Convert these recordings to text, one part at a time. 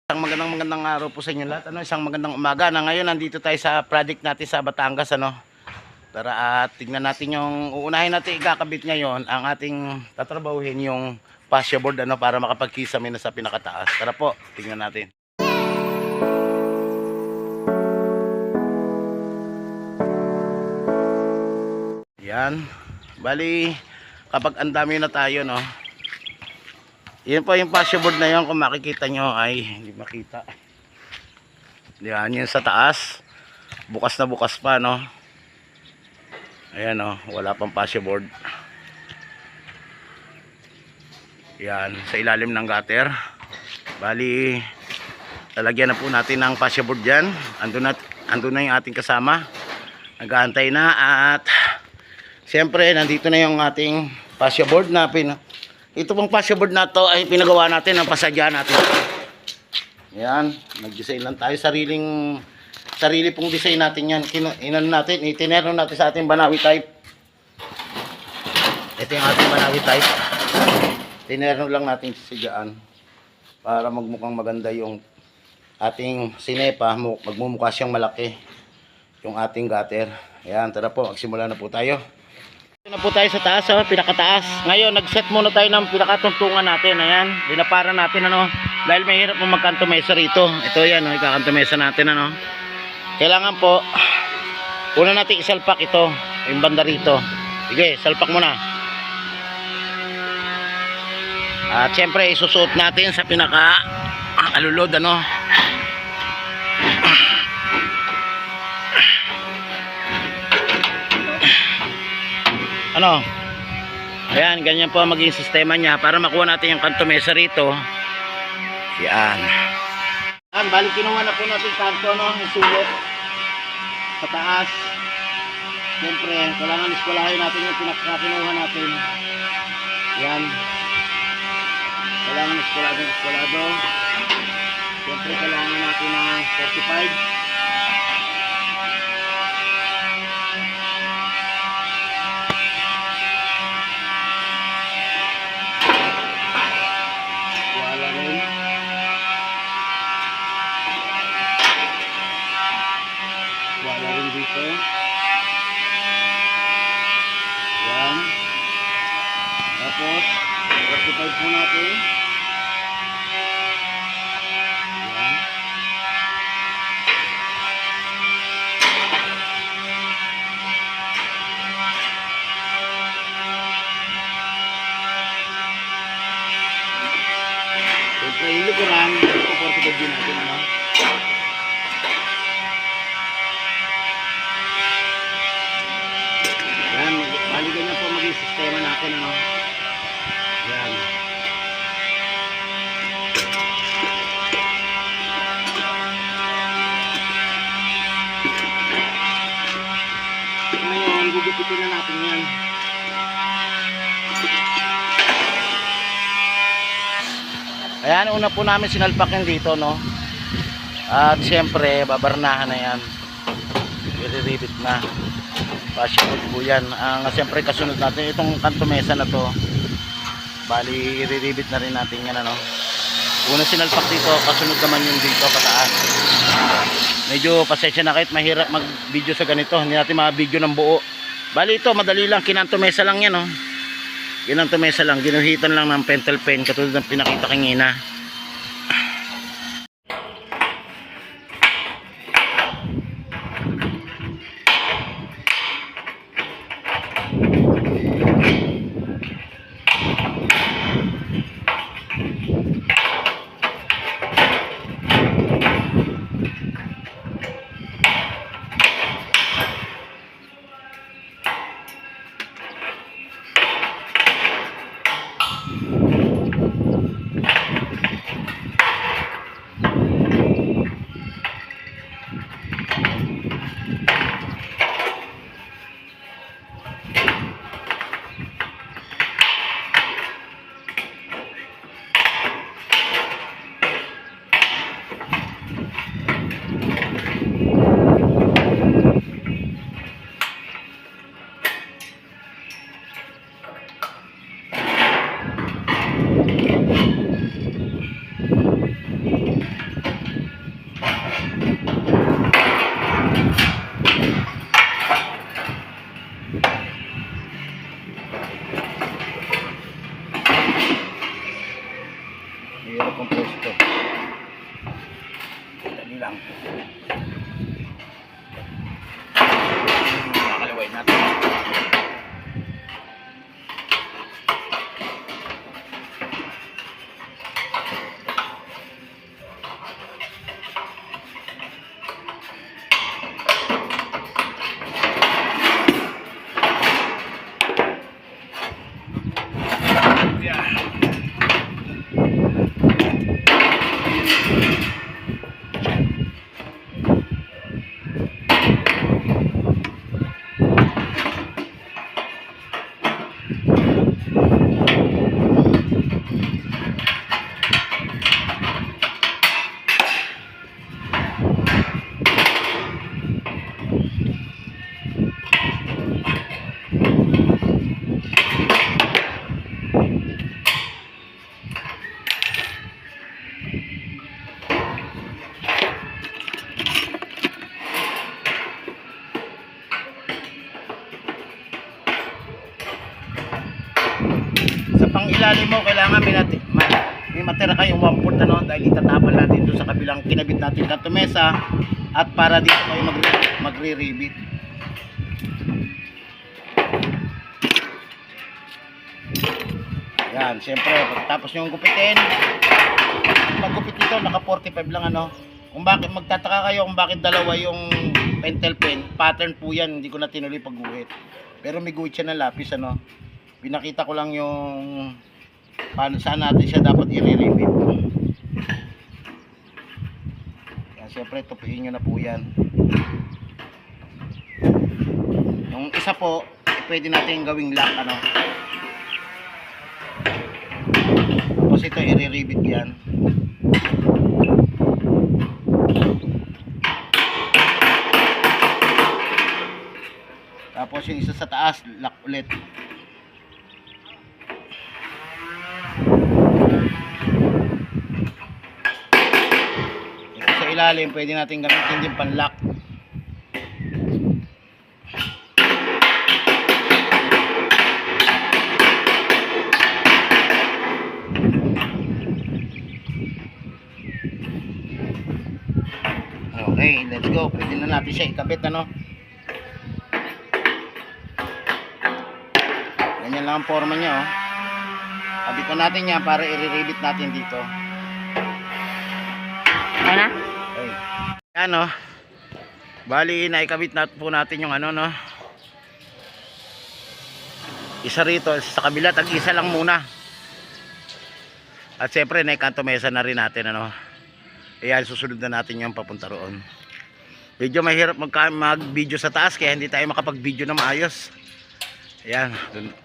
Isang magandang araw po sa inyo lahat. Isang magandang umaga na ngayon nandito tayo sa project natin sa Batangas. Tara at tignan natin yung uunahin natin ikakabit ngayon ang ating tatrabahuhin yung fascia board para makapagkisame na sa pinakataas. Tara po, tignan natin. Yan. Bali, kapag ang dami na tayo, yun po yung fascia board na yun, kung makikita nyo ay hindi makita. Yan, yun sa taas. Bukas na bukas pa, Ayan, wala pang fascia board. Yan, sa ilalim ng gutter. Bali, lalagyan na po natin ng fascia board dyan. Andun na yung ating kasama. Nag-aantay na at siyempre, nandito na yung ating fascia board na ito pong fascia board na to ay pinagawa natin ng pasadyahan natin. Yan, nag-design lang tayo. Sarili pong design natin yan. Itinero natin sa ating Banawi type. Ito yung ating Banawi type. Tinero lang natin sadyaan para magmukhang maganda yung ating sinepa. Magmumukha siyang malaki yung ating gutter. Ayan, tara po, magsimula na po tayo. Na po tayo sa taas, pinakataas. Ngayon, nag-set muna tayo ng pinakatuntungan natin. Ayan, dinapara natin, dahil mahirap mo magkanto mesa rito. Ito yan, ikakanto mesa natin, Kailangan po, una natin isalpak ito, yung banda rito. Sige, salpak muna. At syempre, isusuot natin sa pinaka-alulod, Ayan, ganyan po maging sistema niya para makuha natin yung kanto mesa rito. Yan. Balik kinuha na po natin kanto, yung sulot sa taas. Siyempre, kailangan iskwalahin natin yung pinakakinuha natin. Yan. Kailangan iskwalado. Siyempre, kailangan natin ng 45. Dito. Yan. Tapos 45 po natin. Yan. Siyempre, ilikuran. Ito 45 din natin, Ganyan po maging sistema natin, Yan. Ngayon, gugupitin na natin yan. Ayan, una po namin sinalpakin dito, At siyempre, babarnahan na yan. I-ribit na. Fascia board po yan. Siyempre kasunod natin itong kanto mesa na to. Bali i-ribit na rin natin yan, Una sinalpak dito, kasunod naman yung dito pataas. Medyo pasensya na kahit mahirap mag video sa ganito. Hindi natin ma-video ng buo. Bali ito madali lang, kinanto mesa lang yan, Kinanto mesa lang, ginuhitan lang ng pentel pen katulad ng pinakita kanina. Dali lang. Kakaliway natin. Sa pang-ilalim mo, kailangan may matira kayong 1/4 ano, dahil itatapal natin doon sa kabilang kinabit natin kanto mesa at para dito kayo magre-ribbit. Yan, siyempre, tapos yung gupitin, maggupit ito, naka 45 lang ano. Kung bakit, magtataka kayo kung bakit dalawa yung pentel pen, pattern po yan, hindi ko na tinuloy pagguhit. Pero may guhit siya ng lapis ano. Pinakita ko lang yung paano saan natin siya dapat i-ribbit. Yan, siyempre tupiin nyo na po yan. Yung isa po, pwede natin gawing lock ano. Tapos ito i-ribbit yan. Tapos yung isa sa taas, lock ulit. Ito sa ilalim, pwede natin gamitin din pan-lock. Okay, let's go. Pwede na natin siya ikabit ano. Ganyan lang ang forma niya oh. Kabitan natin yan para i-ribbit natin dito. Ano? Okay. Yan oh. Bali, naikabit na po natin yung ano no. Isa rito sa kabila, tag-isa lang muna. At siyempre, naikanto mesa na rin natin ano. Ayan, susunod na natin yung papunta roon. Medyo mahirap mag-video sa taas kaya hindi tayo makapag-video na maayos. Ayan,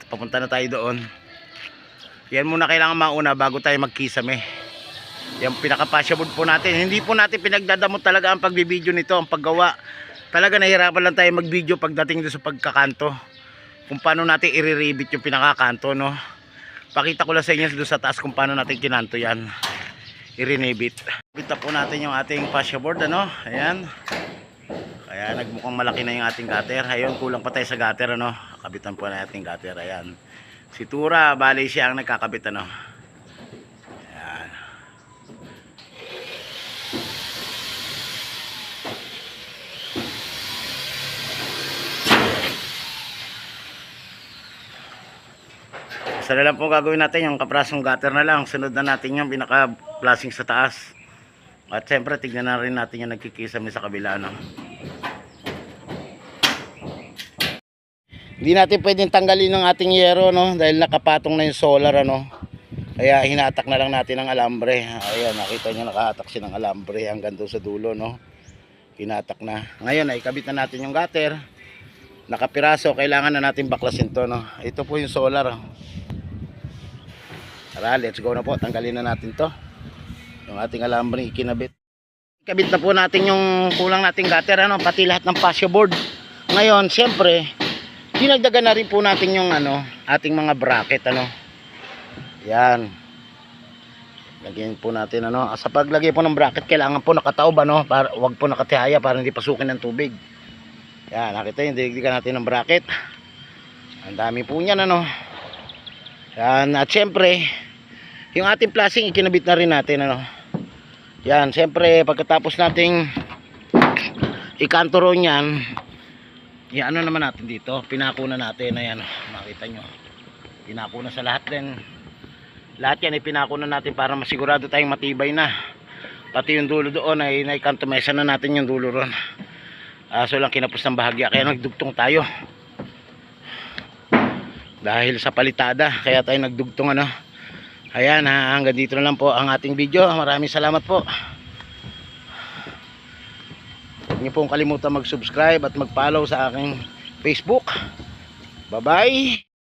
papunta na tayo doon. Yan muna kailangan mauna bago tayo magkisame. Yung pinaka-pasya board po natin. Hindi po natin pinagdadamot talaga ang pagbibideo nito, ang paggawa. Talaga nahirapan lang tayo mag-video pagdating doon sa pagkakanto. Kung paano natin i-ribbit yung pinakakanto, no? Pakita ko lang sa inyo doon sa taas kung paano natin kinanto yan. I-ribbit. Bita po natin yung ating pasya board, ano? Ayan. Kaya nagmukhang malaki na yung ating gutter. Ayun, kulang pa tayo sa gutter, ano? Kabitan po na ating gutter. Ayan. Si Tura, bali siya ang nagkakabit, ano? Ayan. Isa na lang po gagawin natin yung kaprasong gutter na lang. Sunod na natin yung pinaka-plasing sa taas. At siyempre, tignan na rin natin yung nagkikisame sa kabila, no? Hindi natin pwedeng tanggalin ng ating yero, no? Dahil nakapatong na yung solar, ano? Kaya hinatak na lang natin ng alambre. Ayan, nakita nyo nakahatak siya ng alambre hanggang doon sa dulo, no? Hinatak na. Ngayon, ay ikabit na natin yung gutter. Nakapiraso, kailangan na natin baklasin to, no? Ito po yung solar. Tara, let's go na po. Tanggalin na natin to. Yung ating alambre ikinabit. Ikabit na po natin yung kulang nating gutter, ano? Pati lahat ng fascia board. Ngayon, siyempre, dinagdagan na rin po natin yung ano, ating mga bracket, ano. Yan. Lagyan po natin ano. Sa paglagay po ng bracket, kailangan po nakataob, ano, para wag po nakatihaya para hindi pasukin ng tubig. Yan, nakita yung dinagdagan natin ng bracket. Ang dami po niyan, ano. Yan, at syempre, yung ating flashing ikinabit na rin natin, ano. Yan, siyempre pagkatapos nating ikanto yan, ano naman natin dito, pinako na natin. Ayan, makita nyo, pinako na sa lahat din. Lahat yan ay pinako na natin para masigurado tayong matibay na. Pati yung dulo doon ay naikanto, mesa na natin yung dulo ron. So lang kinapos ng bahagya, kaya nagdugtong tayo. Dahil sa palitada, kaya tayo nagdugtong ano. Ayan, hanggang dito na lang po ang ating video. Maraming salamat po. Huwag niyo pong kalimutan mag-subscribe at mag-follow sa aking Facebook. Bye-bye.